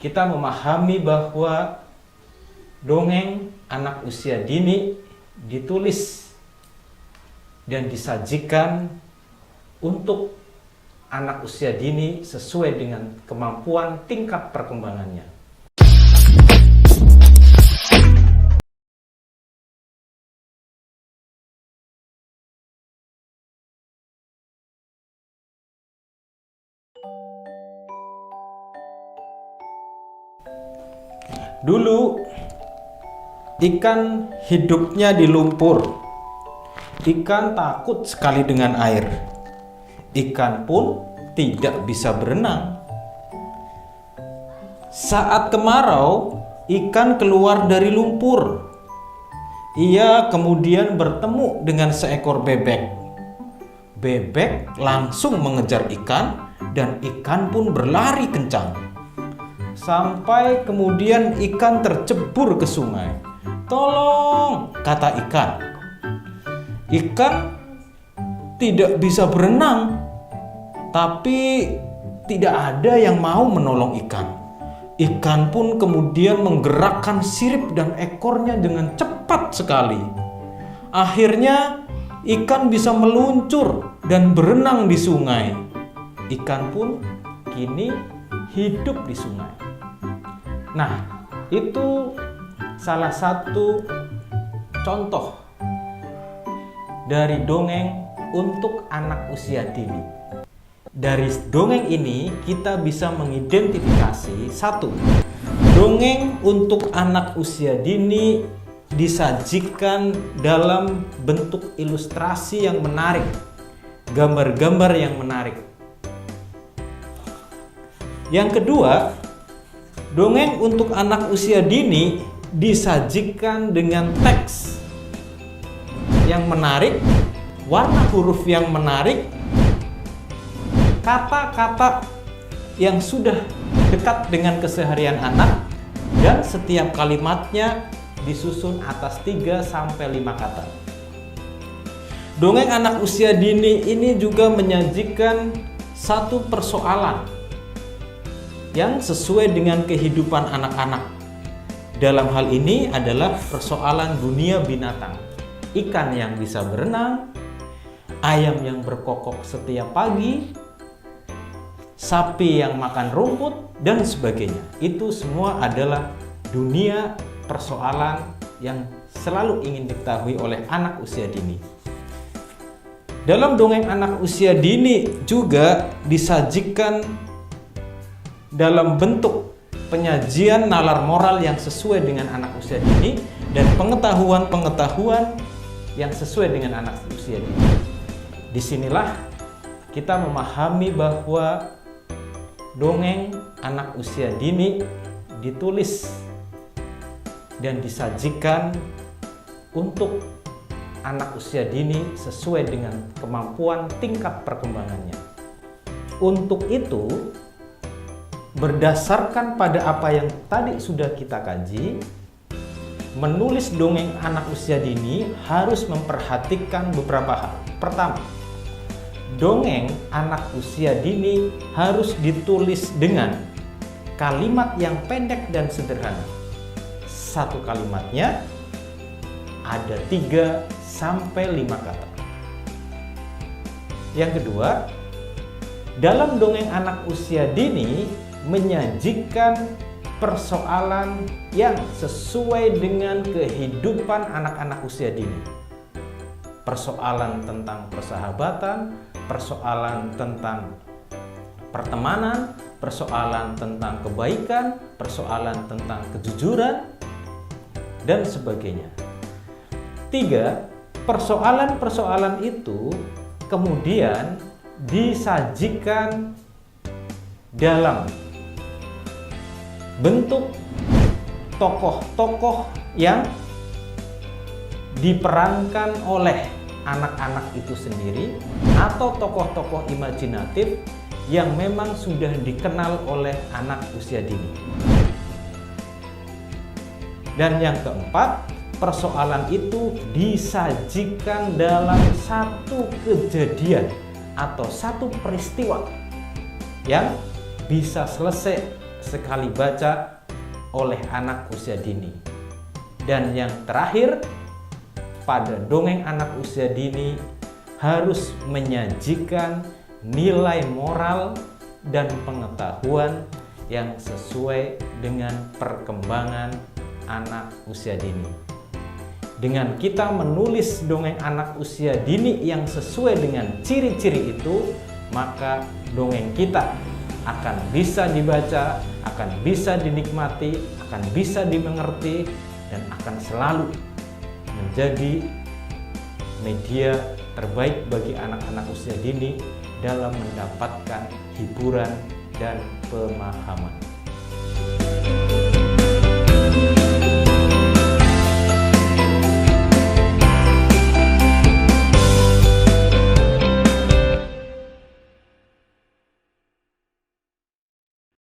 kita memahami bahwa dongeng anak usia dini ditulis dan disajikan untuk anak usia dini sesuai dengan kemampuan tingkat perkembangannya. Dulu ikan hidupnya di lumpur. Ikan takut sekali dengan air. Ikan pun tidak bisa berenang. Saat kemarau, ikan keluar dari lumpur. Ia kemudian bertemu dengan seekor bebek. Bebek langsung mengejar ikan dan ikan pun berlari kencang. Sampai kemudian ikan tercebur ke sungai. "Tolong," kata ikan. Ikan tidak bisa berenang, tapi tidak ada yang mau menolong ikan. Ikan pun kemudian menggerakkan sirip dan ekornya dengan cepat sekali. Akhirnya ikan bisa meluncur dan berenang di sungai. Ikan pun kini hidup di sungai. Nah, itu salah satu contoh dari dongeng untuk anak usia dini. Dari dongeng ini kita bisa mengidentifikasi satu, dongeng untuk anak usia dini disajikan dalam bentuk ilustrasi yang menarik, gambar-gambar yang menarik. Yang kedua, dongeng untuk anak usia dini disajikan dengan teks yang menarik, warna huruf yang menarik, kata-kata yang sudah dekat dengan keseharian anak, dan setiap kalimatnya disusun atas 3-5 kata. Dongeng anak usia dini ini juga menyajikan satu persoalan yang sesuai dengan kehidupan anak-anak. Dalam hal ini adalah persoalan dunia binatang. Ikan yang bisa berenang, ayam yang berkokok setiap pagi, sapi yang makan rumput, dan sebagainya. Itu semua adalah dunia persoalan yang selalu ingin diketahui oleh anak usia dini. Dalam dongeng anak usia dini juga disajikan dalam bentuk penyajian nalar moral yang sesuai dengan anak usia dini dan pengetahuan-pengetahuan yang sesuai dengan anak usia dini. Disinilah kita memahami bahwa dongeng anak usia dini ditulis dan disajikan untuk anak usia dini sesuai dengan kemampuan tingkat perkembangannya. Untuk itu, berdasarkan pada apa yang tadi sudah kita kaji, menulis dongeng anak usia dini harus memperhatikan beberapa hal. Pertama, dongeng anak usia dini harus ditulis dengan kalimat yang pendek dan sederhana. Satu kalimatnya ada 3-5 kata. Yang kedua, dalam dongeng anak usia dini menyajikan persoalan yang sesuai dengan kehidupan anak-anak usia dini. Persoalan tentang persahabatan, persoalan tentang pertemanan, persoalan tentang kebaikan, persoalan tentang kejujuran, dan sebagainya. 3, persoalan-persoalan itu kemudian disajikan dalam bentuk tokoh-tokoh yang diperankan oleh anak-anak itu sendiri atau tokoh-tokoh imajinatif yang memang sudah dikenal oleh anak usia dini. Dan yang keempat, persoalan itu disajikan dalam satu kejadian atau satu peristiwa yang bisa selesai sekali baca oleh anak usia dini. Dan yang terakhir, pada dongeng anak usia dini harus menyajikan nilai moral dan pengetahuan yang sesuai dengan perkembangan anak usia dini. Dengan kita menulis dongeng anak usia dini yang sesuai dengan ciri-ciri itu, maka dongeng kita akan bisa dibaca, akan bisa dinikmati, akan bisa dimengerti, dan akan selalu menjadi media terbaik bagi anak-anak usia dini dalam mendapatkan hiburan dan pemahaman.